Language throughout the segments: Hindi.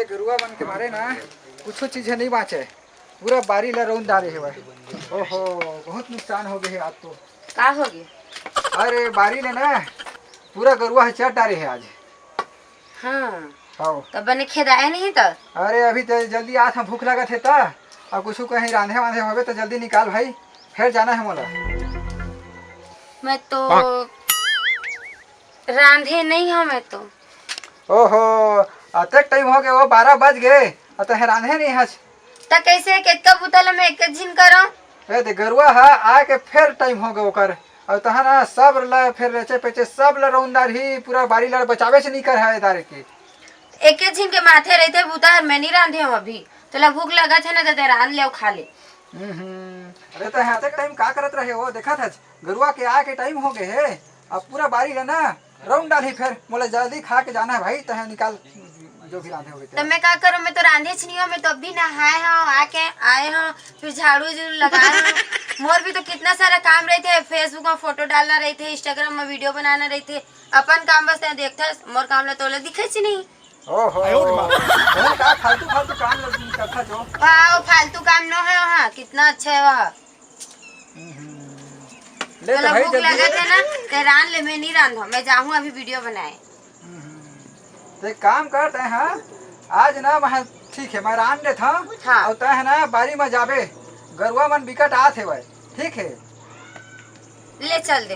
ये गरुआ बन के मारे ना कुछ चीज़ें नहीं बाँचे, पूरा बारी ला रौंद डाले है। ओहो बहुत नुकसान हो गए है आज तो। का हो गया? अरे बारी ले ना पूरा गरुआ है चट डाले है आज। हाँ हाँ तब बने खेदाया नहीं तो। अरे अभी तो जल्दी आज हम भूख लगा थे ता और कुछ कहीं रांधे वांधे होवे तो जल्दी निकाल भाई, फिर जाना है मोला। मैं तो रांधे नहीं हूँ मैं तो। ओहो अतक टाइम हो गए, वो 12 बज गए और तो रांधे नहीं हज। तो कैसे केतका बुतल में एक झिन करो। ए ते गरुआ है आके फिर टाइम हो गए ओकर और तहाँ ना सब ला फिर रेचे पेचे सब ला रौंदार ही पूरा बारी ला बचावे से नहीं कर है दारे की। एक झिन के माथे रहते बुता मैं नहीं रांधे हूँ अभी, तो भूख लगा थे ना तो रांध ले खा ले। अरे तो यहाँ तक टाइम का करत रहे हो, देखा था गरुआ के आके टाइम हो गए है अब पूरा बारी ला ना रौंद डाली, फिर बोले जल्दी खा के जाना है भाई, तो निकाल जो भी रांधे हो गए। तो मैं क्या करूँ, मैं तो रांधे नहीं हूँ, मैं तो अभी नहाए हूँ आके आए हूँ, फिर झाड़ू लगाए हूँ। मोर भी तो कितना सारा काम रहते है, फेसबुक में फोटो डालना रहते, इंस्टाग्राम में वीडियो बनाना रहते, अपन काम बस देखता मोर काम ला तोला दिखे नहीं। ओहो का फालतू फालतू काम करता जो। वाह फालतू काम न है वहाँ, कितना अच्छा है वहाँ। ले तो भाई भूख लगा थे ना तो रान ले, मैं नहीं रांधा, मैं जाऊँ अभी वीडियो बनाए। तो काम करते हैं आज ना मैं ठीक है मैं रान दे था। हाँ। और तय है ना बारी में जाबे गरुआ मन बिकट आत है भाई, ठीक है ले चल दे।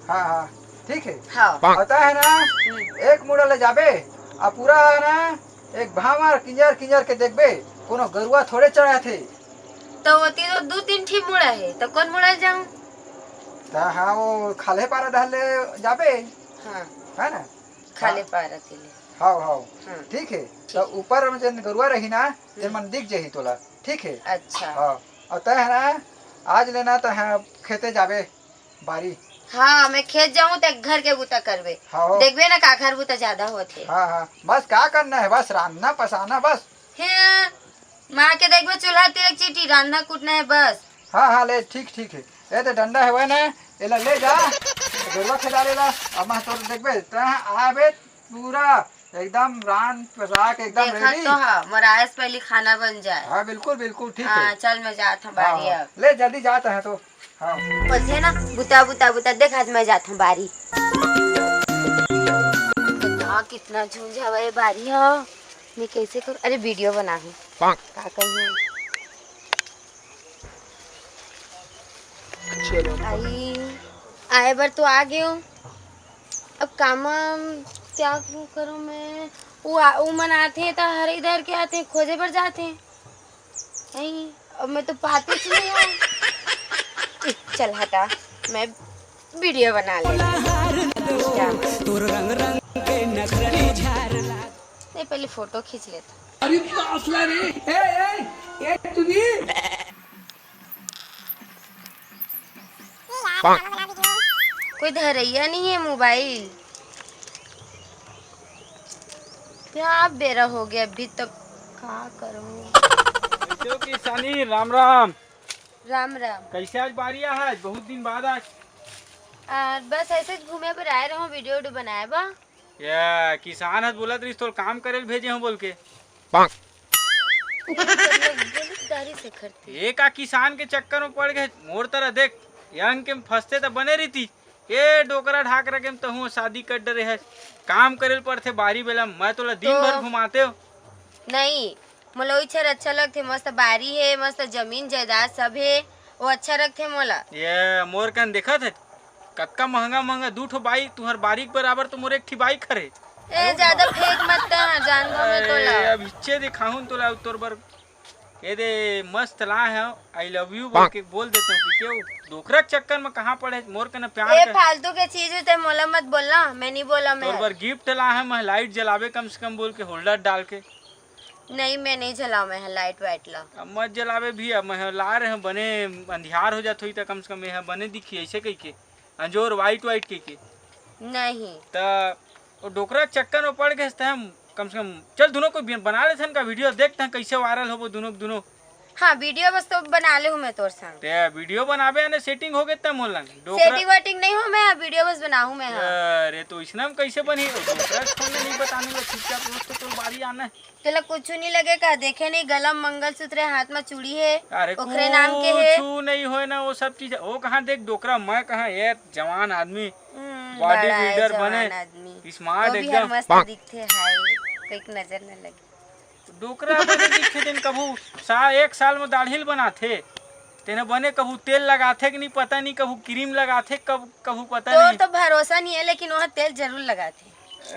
हाँ हाँ ठीक है। हाँ होता है ना एक मुड़ा ले जाबे और पूरा ना एक भावर किंजर किंजर के देखबे कोनो गरुआ थोड़े चढ़ा थे। तो होती तो 2-3 ठीक मुड़ा है, तो कौन मुड़ा जाऊँ? हाँ वो खाले पारा डाले जाबे। हाँ है ना खाले पारा के लिए। हाँ हाँ ठीक है। तो ऊपर में जन गरुआ रही ना जन मन दिख जाही तोला, ठीक है। अच्छा हाँ और तय है ना आज लेना तो है खेते जाबे बारी। हाँ मैं खेत जाऊँ तो घर के बुता करबे। हाँ देखबे ना का घर बुता ज्यादा होते। हाँ हाँ बस क्या करना है, बस रांधना पसाना बस। है माँ के देखबे चूल्हा तिलक चीटी रांधना कूटना है बस। हाँ हाँ ले ठीक ठीक है। ये तो डंडा है वह ना एला ले जा गरुआ खिला लेला। अब मैं तो देखबे तय आबे पूरा एकदम रान पसाक एकदम रेडी। तो हाँ मराए से पहले खाना बन जाए। हाँ बिल्कुल बिल्कुल ठीक हाँ है। चल मैं जाता हूँ बारी हाँ, अब। ले जल्दी जाता है तो। हाँ बोलते ना बुता बुता बुता देख आज मैं जाता हूँ बारी। हाँ कितना झूंझा है बारी। हो मैं कैसे करूँ, अरे वीडियो बना हूँ का करूँ। आई आए बार तो आ गए हूँ, अब काम क्या करूँ मैं। वो मन आते हैं तो हर इधर के आते हैं खोजे पर जाते हैं नहीं, अब मैं तो पाती नहीं हूँ। चल हटा मैं वीडियो बना ले। नहीं पहले फोटो खींच लेता। अरे हौसला रे ए तुझी कोई धरैया नहीं है मोबाइल, क्या बेरा हो गया अभी तक क्या करूँ। किसानी राम राम। राम राम। कैसे आज बारिया है, बहुत दिन बाद आज। बस ऐसे घूमे पर आए रहो, वीडियो वीडियो बनाए बा। या किसान है बोलत रही तो काम करे भेजे हूँ बोल के। से करते एक का किसान के चक्कर में पड़ गए मोर तरह देख यंग के फंसते तो बने रही ये डोकरा ढाक रखे तो हूँ शादी कर डरे है काम करे पड़ते बारी बेला। मैं तो दिन भर घुमाते हो नहीं मोला अच्छा लगते, मस्त बारी है, मस्त जमीन जायदाद सब है, वो अच्छा रखते मोला। ये मोर कन देखा थे कतका महंगा महंगा 2 ठो बाइक तुहर बारीक बराबर तो मोर एक ठी बाइक खरे। ए ज्यादा फेंक मत जान दो मैं तोला। अब इच्छे दिखाऊं तोला तोर बर ये दे मस्त ला है आई लव यू बोल के बोल देता हूँ कि क्यों डोकरा चक्कर में कहाँ पड़े मोर के ना प्यार ए फालतू के चीज होते मोला मत बोलना, मैं नहीं बोला। मैं तोर बर गिफ्ट ला है मैं लाइट जलावे कम से कम बोल के होल्डर डाल के। नहीं मैं नहीं जलाऊ, मैं लाइट वाइट ला। अब मत जलावे भी अब मैं ला रहे हैं बने अंधियार हो जात हुई तो कम से कम यह बने दिखी ऐसे कही के अंजोर वाइट वाइट के नहीं तो डोकरा चक्कर में पड़ गए हम कम से कम चल दोनों को बना लेते हैं का वीडियो देखते हैं कैसे वायरल हो दोनों। हाँ वीडियो बस तो बना ले हूँ मैं तोर संग। ते वीडियो बनाबे ने सेटिंग हो गए तब मोला डोकरा। सेटिंग वेटिंग नहीं हो मैं वीडियो बस बनाऊँ मैं। हाँ अरे तो इसना में कैसे बनी डोकरा फोन नहीं बताने का चुपचाप रोज तो बारी आना है। तेला कुछ नहीं लगेगा, देखे नहीं गलम मंगलसूत्र है, हाथ में चूड़ी है, अरे ओखरे नाम के है। कुछ नहीं होए ना वो सब चीज। वो कहाँ देख डोकरा, मैं कहाँ ये जवान आदमी बॉडी बड़ा है बिल्डर जवान बने आदमी, स्मार्ट वो भी हर एकदम। मस्त दिखते हाय, कोई की नजर न लगे। डोकरा बने दिखे दिन कभू एक साल में दाढ़ील बनाथे तेने बने, कभू तेल लगाथे कि नहीं पता नहीं, कभू क्रीम लगाथे कभू पता तो नहीं। तो भरोसा नहीं है लेकिन वहाँ तेल जरूर लगाते।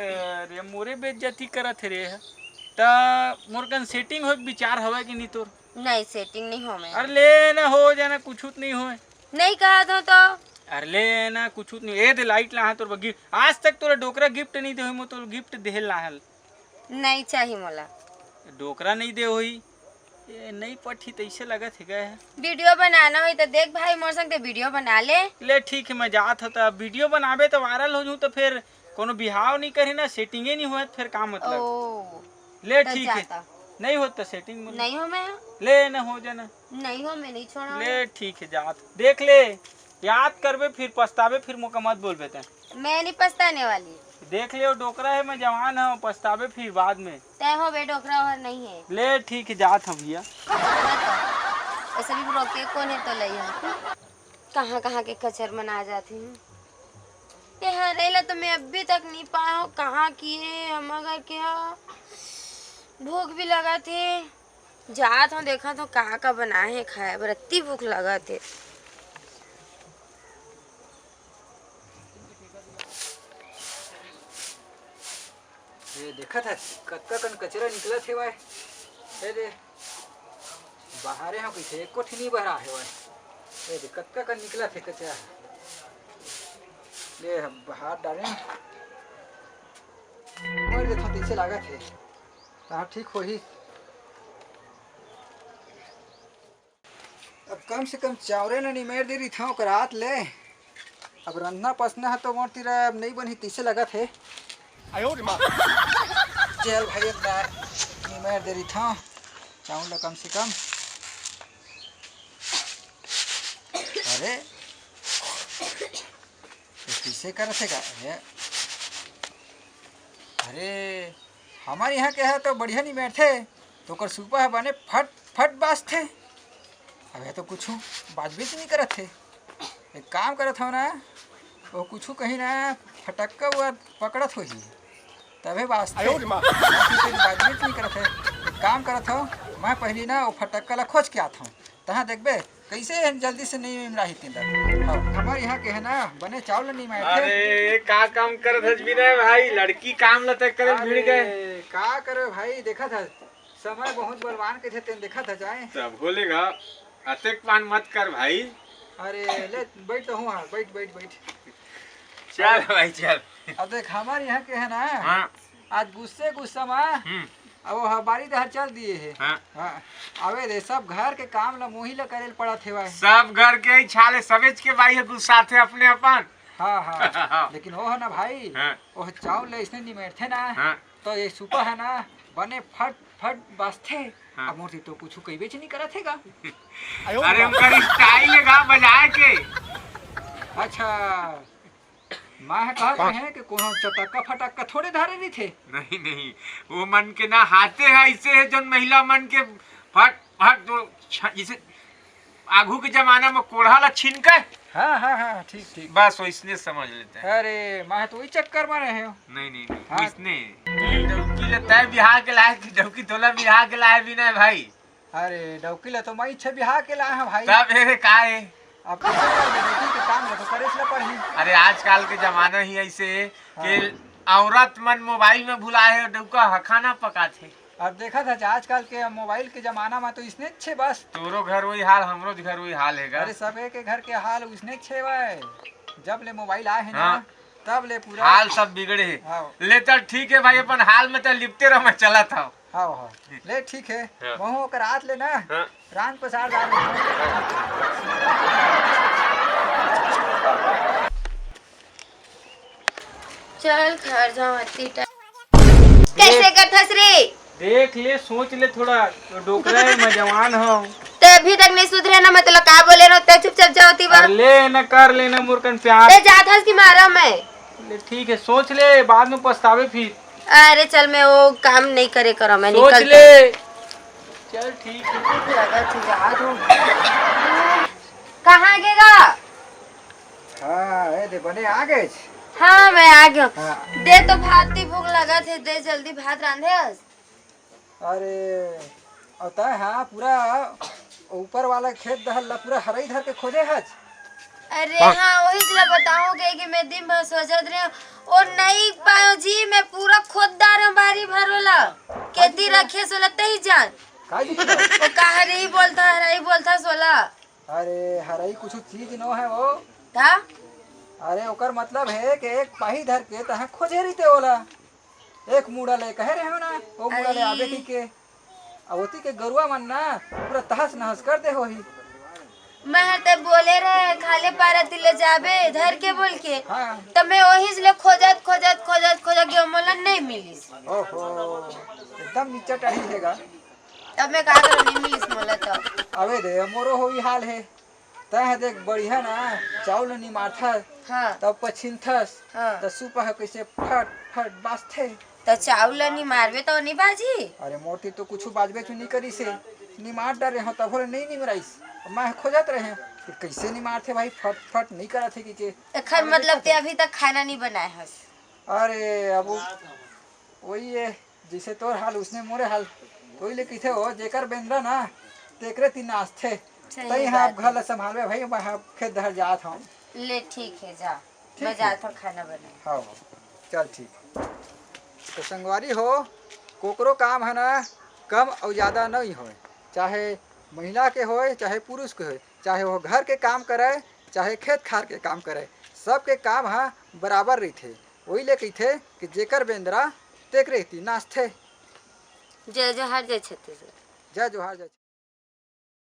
अरे मोरे बेइज्जती करत रे ता मोरकन सेटिंग हो विचार हवे कि नहीं तोर? नहीं सेटिंग नहीं हो मैं। अरे ले ना हो जाना कुछ नहीं होए। नहीं कहा तो अरे ले ना कुछ नहीं ए दे लाइट ला तोर बगी आज तक तोरा डोकरा गिफ्ट नहीं दे मो तो गिफ्ट देहल लाहल नहीं चाहिए मोला। डोकरा नहीं दे होई ये नहीं पठी तैसे लगत है गए। वीडियो बनाना हो तो देख भाई मोर संग वीडियो बना ले ठीक है मैं जात होता वीडियो बनाबे तो वायरल हो जूं तो फिर कोनो बिहाव नहीं करी ना सेटिंगे नहीं हुआ फिर का मतलब। ओ ले तो ठीक है जाता। नहीं होता सेटिंग में नहीं हो मैं ले ना हो जाना। नहीं हो मैं नहीं छोड़ा। ले ठीक है जात देख ले याद करबे फिर पछतावे फिर मौका मत बोलबे ते। मैं नहीं पछताने वाली। देख ले वो डोकरा है मैं जवान हूँ पछतावे फिर बाद में। तय हो बे डोकरा और नहीं है। ले ठीक है जात हम भैया। ऐसे भी रोके कौन है तो लई हम कहाँ कहाँ के कचर मना जाती हूँ। ये हरेला तो मैं अभी तक नहीं पाया हूँ कहाँ किए हम अगर क्या भूख भी लगा थे जात हूँ देखा तो कहाँ का बनाए है खाए बरत्ती भूख लगा थे। ये देखा था कतका कन कचरा निकला थे वाय ये दे बाहरे हम कैसे एक कोठी नहीं बहरा है वाय ये दे कतका कन निकला थे कचरा ले हम बाहर डाले और देखो तैसे लगा थे हाँ ठीक हो ही। अब कम से कम चावरे ने निमेर दे रही था रात ले अब रंधना पसना है तो मोर तीरा नहीं बनी तैसे लगा थे चल भाई एक निमेर दे रही था चावल कम से कम। अरे किसे कर थे का अरे हमारे यहाँ के है तो बढ़िया नहीं बैठे तो कर सुबह बने फट फट बाज थे अब तो कुछ बाजबीज नहीं करत थे एक काम करत हो ना वो कुछ कहीं ना फटक्का हुआ पकड़त हो ही तबे बाजते बाजबीज नहीं करत है। एक काम करत हो मैं पहली ना वो फटक्का ला खोज के आता हूँ तहाँ देखबे कैसे जल्दी से नहीं राही तीन हमारे यहाँ के है ना बने चावल नहीं मैं अरे का काम करत हज भी रे भाई लड़की काम लते करे भिड़ गए का करे भाई देखा था समय बहुत बलवान के थे तेन देखा था जाए सब बोलेगा अतेक पान मत कर भाई। अरे ले बैठ तो हूँ बैठ बैठ बैठ चल भाई चल। अब देख हमारे यहाँ के है ना हाँ आज गुस्सा में अब वो बारी दहर चल दिए है। हाँ हाँ अबे दे सब घर के काम ला मोही ला करे पड़ा थे भाई सब घर के ही छाले सवेज के भाई है गुस्सा थे अपने अपन। हाँ हाँ लेकिन वो है ना भाई हाँ। वो चावल ले इसने नहीं बैठे ना हाँ। तो ये सुपर है ना बने फट फट बसते हाँ। अब मूर्ति तो कुछ कई बेच नहीं करा थे का अरे उनका स्टाइल है गा बजाए के। अच्छा मैं कहते हैं कि कोनो चटक्का फटक्का थोड़े धारे नहीं थे। नहीं नहीं वो मन के ना हाथे है ऐसे है जो महिला मन के फट फट तो जैसे आगू के जमाना में कोढ़ा ला छीन के हाँ हाँ हाँ ठीक ठीक बस वो इसने समझ लेते हैं। अरे मैं तो वही चक्कर में रहे हो। नहीं नहीं हाँ। वो इसने डौकी लेता है बिहार के लाए डौकी तोला बिहार के लाए भी नहीं भाई। अरे डौकी ला तो मैं इच्छा बिहार के लाए हैं भाई तब है का है अब कैसे कर बेटी के काम ला तो करे इसलिए पढ़ी। अरे आजकल के जमाना ही ऐसे है कि औरत मन मोबाइल में भुलाए है डौका खाना पकाते। अब देखा था आजकल के मोबाइल के जमाना में तो इसने छे बस तोरो घर वही हाल हमरो घर वही हाल है। अरे सब के घर के हाल उसने छे भाई जब ले मोबाइल आए है ना हाँ। तब ले पूरा हाल सब बिगड़े है। हाँ ले तो ठीक है भाई अपन हाल में तो लिपते रहो मैं चला था। हाँ हाँ ले ठीक है हाँ। वहाँ कर रात ले ना हाँ। रान पसार डाल चल घर जाओ अति कैसे करथस रे देख ले सोच ले थोड़ा तो डोकरा है मैं जवान हूँ अभी तक नहीं सुधरे ना, मैं तो का बोले ना ते चुपचाप जाओती बा। कर लेना मुर्कन प्यार। ते जात हस की मारा मैं। ले ठीक है, सोच ले, बाद में पछतावे फिर। अरे चल मैं वो काम नहीं करे करो, मैं सोच निकलता ले। चल ठीक है। लगा तू जा तू। कहाँ गेगा? हाँ ए दे बने आ गए। हाँ मैं आ गया। हाँ। दे तो भात की भूख लगा थे, दे जल्दी भात रांधे हस। अरे होता है हाँ, पूरा ऊपर वाला खेत दहल ला पूरा हराई धर के खोजे हज। अरे हाँ वही चला बताऊंगे कि मैं दिन भर सोचत रही हूँ और नहीं पायो जी, मैं पूरा खोददार हूँ बारी भरोला खेती रखे सोला तही जान काहे दिक्कत? वो कहा रही बोलता हराई बोलता सोला अरे हराई कुछ चीज न है वो। था। अरे ओकर मतलब है कि एक पाही धर के तहाँ खोजे रही ओला, एक मुड़ा ले कहे रहे हो ना, वो मुड़ा ले आबे की के अवती के गरुआ मन ना पूरा तहस नहस कर दे हो ही। मैं ते बोले रहे खाले पारा तिले जाबे धर के बोल के, हाँ। तब मैं वही से खोजत खोजत खोजत खोजत गयो, मोला नहीं मिलिस। ओहो एकदम नीचा टही हैगा। तब मैं कहा करूं नहीं मिलिस मोला तो। अबे दे मोरो हो ही हाल है। तह देख बढ़िया ना चावल नहीं मारथा। हाँ तब पछिनथस। हाँ त सुपह कैसे फट फट बासथे। तो चावल नहीं मारवे तो नहीं बाजी। अरे मोटी तो कुछ बाजबे तू नहीं करी से, निमार डर रहे हो तब नहीं निमराइस। मैं खोजत रहे कि कैसे निमार थे भाई, फट फट नहीं करा थे कि एखर मतलब ते अभी तक खाना नहीं बनाए हस। अरे अब वही है जैसे तोर हाल उसने मोरे हाल तो ही ले किथे हो जेकर बेंद्रा ना तेकरे तीन नाच थे। तई हाँ घर ला संभालवे भाई, मैं हाँ खेत धर जात हूँ। ले ठीक है जा, ठीक मैं है। जाता हूँ खाना बनाए। हाँ चल ठीक। तो संगवारी हो कोकरो काम है ना कम और ज़्यादा नहीं हो, चाहे महिला के होए चाहे पुरुष के होए, चाहे वो घर के काम करे चाहे खेत खार के काम करे, सबके काम हाँ बराबर रही थे। वही ले कहते कि जेकर बेंद्रा तेक रहती नाचते। जय जोहार जय छत्तीसगढ़। जय जोहार जय।